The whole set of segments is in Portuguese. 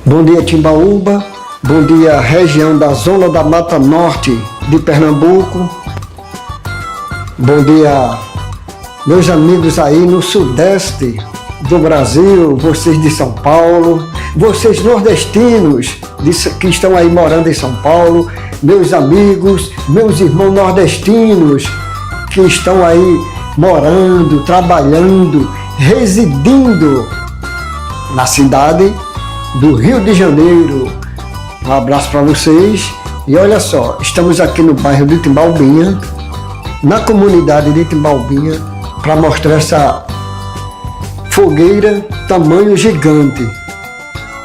Bom dia, Timbaúba. Bom dia, região da Zona da Mata Norte de Pernambuco. Bom dia, meus amigos aí no sudeste do Brasil, vocês de São Paulo, vocês nordestinos que estão aí morando em São Paulo, meus amigos, meus irmãos nordestinos que estão aí morando, trabalhando, residindo na cidade do Rio de Janeiro. Um abraço para vocês. E olha só, estamos aqui no bairro de Timbaubinha, na comunidade de Timbaubinha, para mostrar essa fogueira tamanho gigante,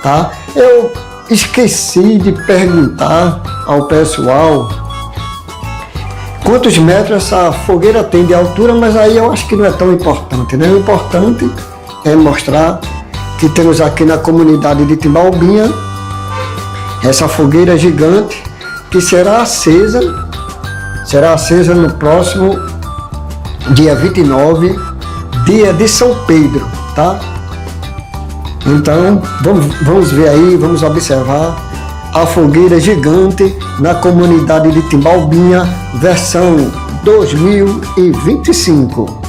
tá? Eu esqueci de perguntar ao pessoal quantos metros essa fogueira tem de altura, mas aí eu acho que não é tão importante, né? O importante é mostrar que temos aqui na comunidade de Timbaubinha essa fogueira gigante que será acesa no próximo dia 29, dia de São Pedro, tá? Então vamos ver aí, vamos observar a fogueira gigante na comunidade de Timbaubinha, versão 2025.